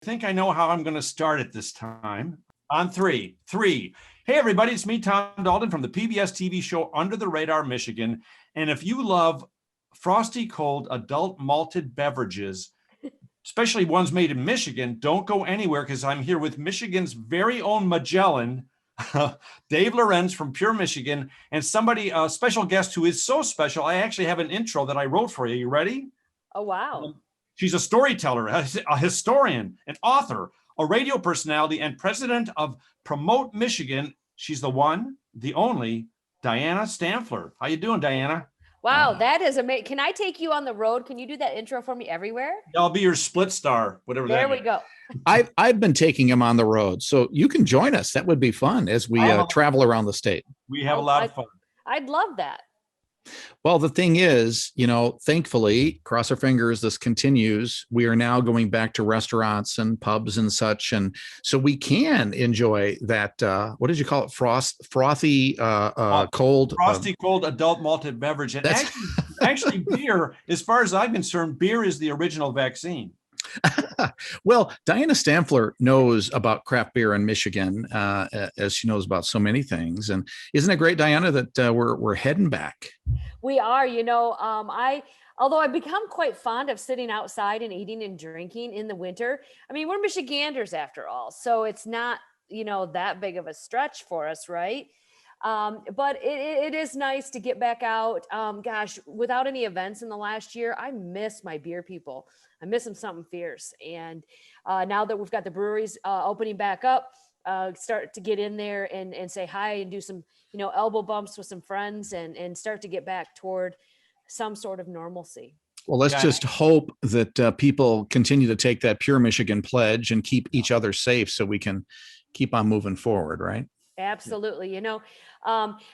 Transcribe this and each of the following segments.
think I know how I'm going to start it this time. On three. Hey, everybody, it's me, Tom Daldin from the PBS TV show Under the Radar, Michigan. And if you love frosty, cold, adult malted beverages, especially ones made in Michigan, don't go anywhere because I'm here with Michigan's very own Magellan, Dave Lorenz from Pure Michigan, and somebody, a special guest who is so special. I actually have an intro that I wrote for you. You ready? Oh, wow. She's a storyteller, a historian, an author, a radio personality, and president of Promote Michigan. She's the one, the only, Dianna Stampfler. How you doing, Dianna? Wow, that is amazing. Can I take you on the road? Can you do that intro for me everywhere? I'll be your split star, whatever that is. There we go. I've been taking him on the road, so you can join us. That would be fun as we travel around the state. We have a lot of fun. I'd love that. Well, the thing is, thankfully, cross our fingers, this continues. We are now going back to restaurants and pubs and such. And so we can enjoy that. What did you call it? Frothy, cold. Frosty, cold adult malted beverage. And actually, beer, as far as I'm concerned, beer is the original vaccine. Well, Dianna Stampfler knows about craft beer in Michigan, as she knows about so many things. And isn't it great, Dianna, that we're heading back? We are. Although I've become quite fond of sitting outside and eating and drinking in the winter. I mean, we're Michiganders after all, so it's not that big of a stretch for us, right? But it is nice to get back out. Gosh, without any events in the last year, I miss my beer people. I miss them something fierce. And now that we've got the breweries opening back up, start to get in there and say hi and do some, elbow bumps with some friends and start to get back toward some sort of normalcy. Well, let's just hope that people continue to take that Pure Michigan pledge and keep each other safe so we can keep on moving forward, right? Absolutely.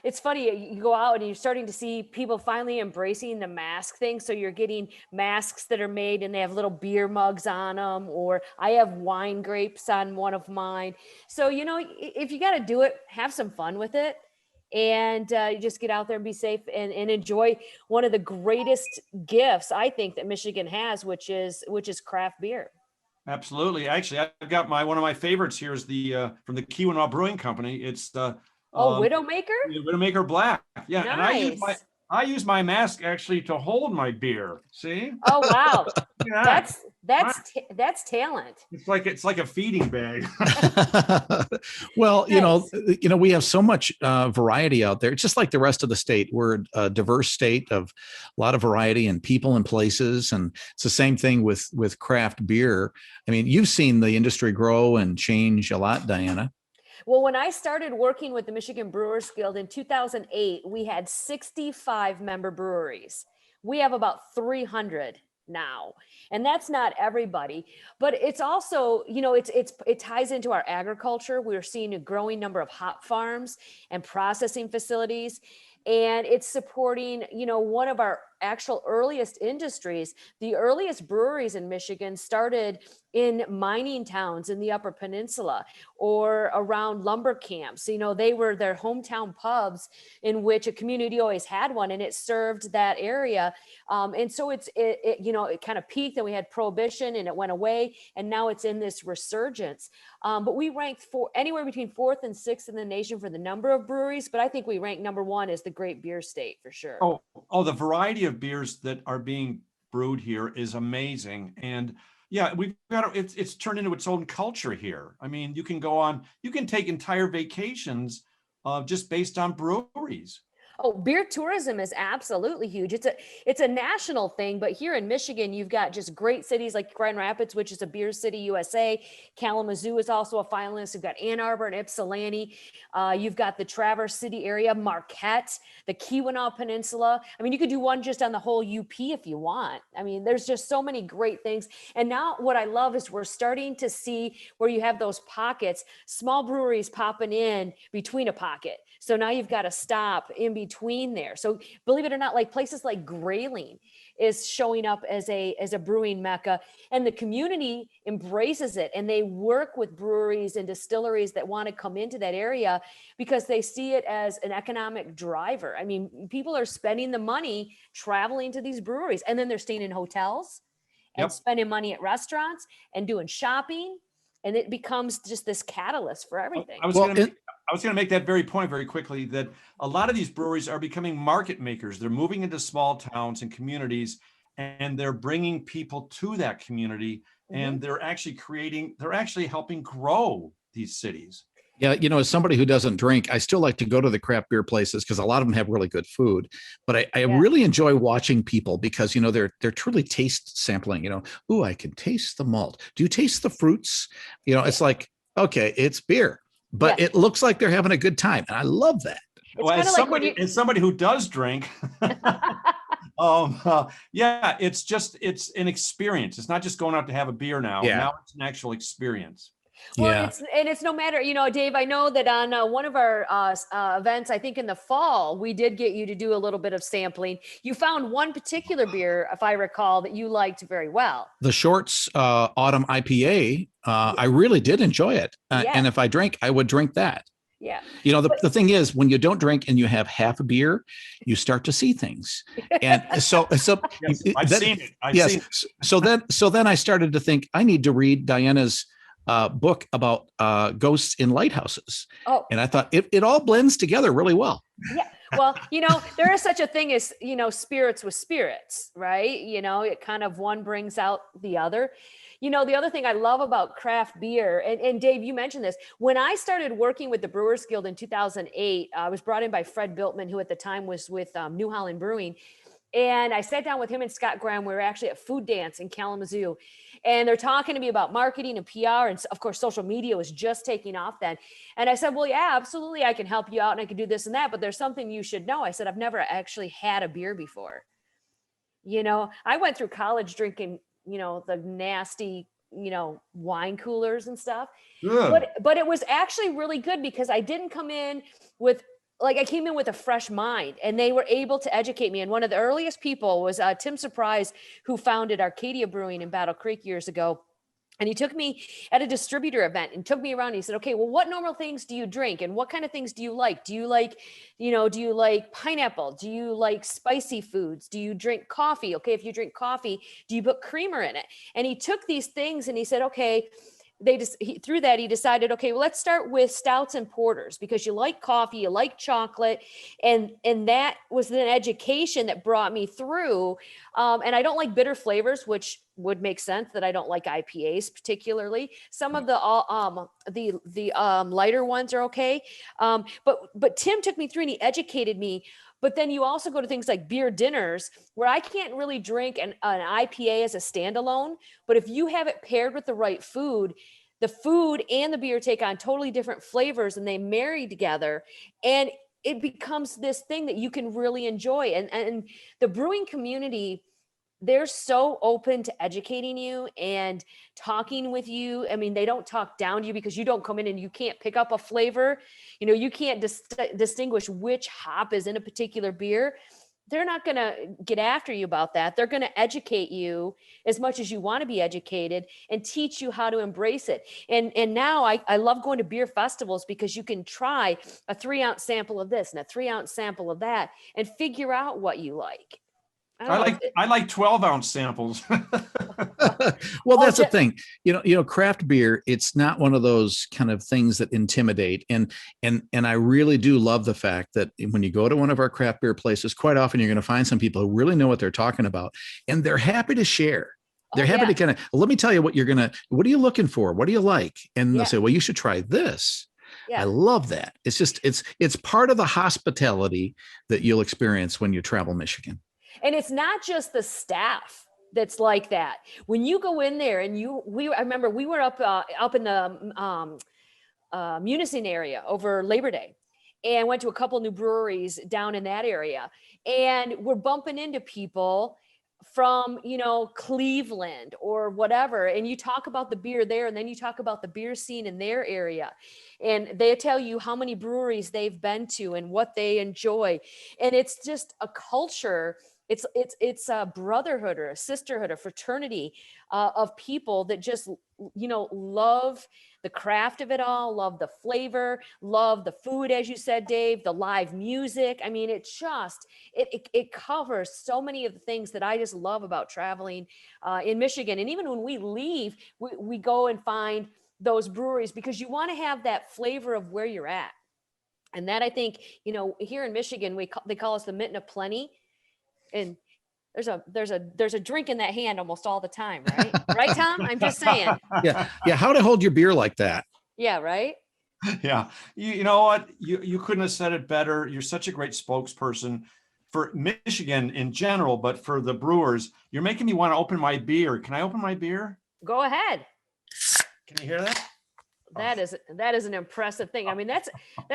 It's funny, you go out and you're starting to see people finally embracing the mask thing. So you're getting masks that are made and they have little beer mugs on them, or I have wine grapes on one of mine. So, if you got to do it, have some fun with it. And you just get out there and be safe and enjoy one of the greatest gifts I think that Michigan has, which is craft beer. Absolutely. Actually, I've got one of my favorites here is the from the Keweenaw Brewing Company. It's the Widowmaker? Widowmaker Black. Yeah. Nice. And I use my mask actually to hold my beer. See? Oh wow. Yeah. That's talent. It's like a feeding bag. Well, nice. We have so much variety out there. It's just like the rest of the state. We're a diverse state of a lot of variety and people and places. And it's the same thing with craft beer. I mean, you've seen the industry grow and change a lot, Dianna. Well, when I started working with the Michigan Brewers Guild in 2008, we had 65 member breweries. We have about 300 now, and that's not everybody, but it's also, it ties into our agriculture. We're seeing a growing number of hop farms and processing facilities, and it's supporting, one of our actual earliest industries. The earliest breweries in Michigan started in mining towns in the Upper Peninsula or around lumber camps. They were their hometown pubs in which a community always had one, and it served that area. And so it kind of peaked, and we had Prohibition and it went away, and now it's in this resurgence. But we ranked anywhere between 4th and 6th in the nation for the number of breweries, but I think we rank number 1 as the great beer state for sure. Oh, the variety of beers that are being brewed here is amazing. And yeah, it's turned into its own culture here. I mean, you can take entire vacations just based on breweries. Oh, beer tourism is absolutely huge. It's a national thing, but here in Michigan, you've got just great cities like Grand Rapids, which is a beer city, USA. Kalamazoo is also a finalist. You've got Ann Arbor and Ypsilanti. You've got the Traverse City area, Marquette, the Keweenaw Peninsula. I mean, you could do one just on the whole UP if you want. I mean, there's just so many great things. And now what I love is we're starting to see where you have those pockets, small breweries popping in between a pocket. So now you've got to stop in between there. So believe it or not, like places like Grayling is showing up as a brewing mecca, and the community embraces it, and they work with breweries and distilleries that want to come into that area because they see it as an economic driver. I mean, people are spending the money traveling to these breweries, and then they're staying in hotels and Yep. spending money at restaurants and doing shopping. And it becomes just this catalyst for everything. I was Well, going to make that very point very quickly, that a lot of these breweries are becoming market makers. They're moving into small towns and communities, and they're bringing people to that community, and they're actually helping grow these cities. yeah, as somebody who doesn't drink, I still like to go to the craft beer places because a lot of them have really good food. But I Yeah. really enjoy watching people because they're truly taste sampling. Ooh, I can taste the malt. Do you taste the fruits? It's like, okay, it's beer, but Yeah. it looks like they're having a good time, and I love that. It's Well, kind of like when you, as somebody who does drink, yeah, it's an experience. It's not just going out to have a beer now. Yeah. Now it's an actual experience. well, Yeah. it's no matter, Dave, I know that on one of our events, I think in the fall, we did get you to do a little bit of sampling. You found one particular beer, if I recall, that you liked very well. The Shorts Autumn IPA, I really did enjoy it. Yeah. And if I drank, I would drink that. Yeah. The thing is, when you don't drink and you have half a beer, you start to see things. And so Yes, I've seen it. I've yes. seen it. So then I started to think I need to read Diana's book about ghosts in lighthouses. Oh, And I thought it all blends together really well. yeah. Well, there is such a thing as, spirits with spirits, right? It kind of one brings out the other. The other thing I love about craft beer, and Dave, you mentioned this, when I started working with the Brewers Guild in 2008, I was brought in by Fred Biltman, who at the time was with New Holland Brewing. And I sat down with him and Scott Graham. We were actually at Food Dance in Kalamazoo. And they're talking to me about marketing and PR. And of course, social media was just taking off then. And I said, well, yeah, absolutely. I can help you out and I can do this and that. But there's something you should know. I said, I've never actually had a beer before. I went through college drinking, the nasty, wine coolers and stuff. Ugh. But it was actually really good because I didn't come in with, I came in with a fresh mind, and they were able to educate me. And one of the earliest people was Tim Surprise, who founded Arcadia Brewing in Battle Creek years ago. And he took me at a distributor event and took me around. And he said, okay, well, what normal things do you drink? And what kind of things do you like? Do you like, do you like pineapple? Do you like spicy foods? Do you drink coffee? Okay, if you drink coffee, do you put creamer in it? And he took these things and he said, okay, through that, he decided, okay, well, let's start with stouts and porters because you like coffee, you like chocolate. And that was an education that brought me through. And I don't like bitter flavors, which would make sense that I don't like IPAs particularly. Some of the lighter ones are okay. But Tim took me through and he educated me. But then you also go to things like beer dinners where I can't really drink an IPA as a standalone. But if you have it paired with the right food, the food and the beer take on totally different flavors and they marry together. And it becomes this thing that you can really enjoy. And the brewing community, they're so open to educating you and talking with you. I mean, they don't talk down to you because you don't come in and you can't pick up a flavor. You can't distinguish which hop is in a particular beer. They're not going to get after you about that. They're going to educate you as much as you want to be educated and teach you how to embrace it. And now I love going to beer festivals because you can try a 3-ounce sample of this and a 3-ounce sample of that and figure out what you like. I like 12-ounce samples. Well, that's the thing. Craft beer, it's not one of those kind of things that intimidate. And I really do love the fact that when you go to one of our craft beer places, quite often you're going to find some people who really know what they're talking about, and they're happy to share. They're happy to kind of, let me tell you what are you looking for? What do you like? And they'll say, well, you should try this. Yeah. I love that. It's just, it's part of the hospitality that you'll experience when you travel Michigan. And it's not just the staff that's like that. When you go in there and I remember we were up in the Munising area over Labor Day and went to a couple new breweries down in that area. And we're bumping into people from, Cleveland or whatever. And you talk about the beer there, and then you talk about the beer scene in their area. And they tell you how many breweries they've been to and what they enjoy. And it's just a culture it's a brotherhood or a sisterhood, a fraternity of people that just, love the craft of it all, love the flavor, love the food, as you said, Dave, the live music. I mean, it covers so many of the things that I just love about traveling in Michigan. And even when we leave, we go and find those breweries because you want to have that flavor of where you're at. And that, I think, here in Michigan, they call us the mitten of plenty. And there's a drink in that hand almost all the time, right? Right, Tom? I'm just saying. Yeah. How to hold your beer like that. Yeah, right? Yeah. You know what? You couldn't have said it better. You're such a great spokesperson for Michigan in general, but for the brewers. You're making me want to open my beer. Can I open my beer? Go ahead. Can you hear that? That is an impressive thing. I mean, that's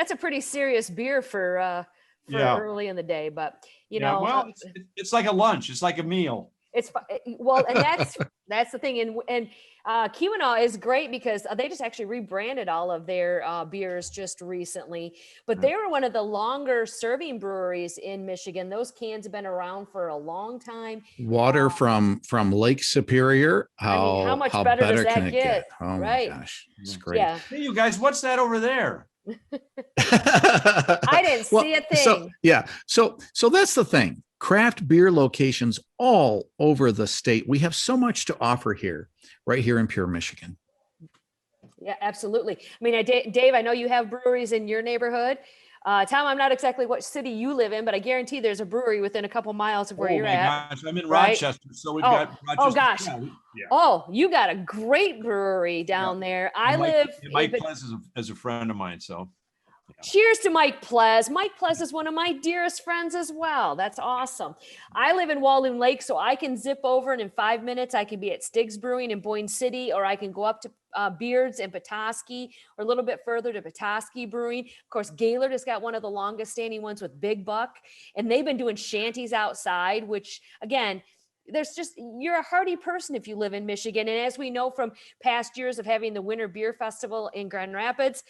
a pretty serious beer for early in the day, but well, it's like a lunch. It's like a meal. It's well, and that's the thing. And Keweenaw is great because they just actually rebranded all of their beers just recently. But they were one of the longer serving breweries in Michigan. Those cans have been around for a long time. Water from Lake Superior. How much better does that can it get? Oh right. my gosh, it's great. Yeah. Hey, you guys, what's that over there? I didn't see a thing. So that's the thing. Craft beer locations all over the state. We have so much to offer here, right here in Pure Michigan. Yeah, absolutely. I mean, Dave, I know you have breweries in your neighborhood. Tom, I'm not exactly what city you live in, but I guarantee there's a brewery within a couple miles of where you're at. Gosh, I'm in right? Rochester, so we've got Rochester. Oh gosh. Yeah. Oh, you got a great brewery down there. Mike Plez is a friend of mine, so. Yeah. Cheers to Mike Plez. Mike Plez is one of my dearest friends as well. That's awesome. I live in Walloon Lake, so I can zip over and in 5 minutes I can be at Stig's Brewing in Boyne City, or I can go up to Beards in Petoskey, or a little bit further to Petoskey Brewing. Of course, Gaylord has got one of the longest standing ones with Big Buck, and they've been doing shanties outside, which again, you're a hearty person if you live in Michigan. And as we know from past years of having the Winter Beer Festival in Grand Rapids,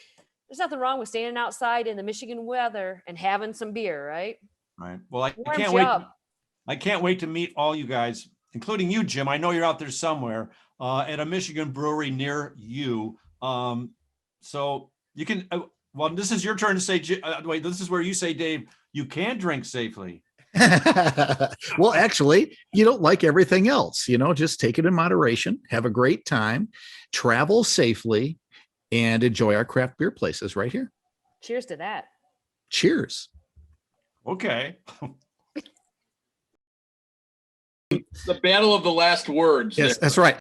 there's nothing wrong with standing outside in the Michigan weather and having some beer, right? Right. Well, I can't wait. I can't wait to meet all you guys, including you, Jim. I know you're out there somewhere at a Michigan brewery near you. So you can. Well, this is your turn to say. Wait, this is where you say, Dave, you can drink safely. Well, actually, like everything else, just take it in moderation, have a great time, travel safely, and enjoy our craft beer places right here. Cheers to that. Cheers. Okay. The battle of the last words. Yes, that's right.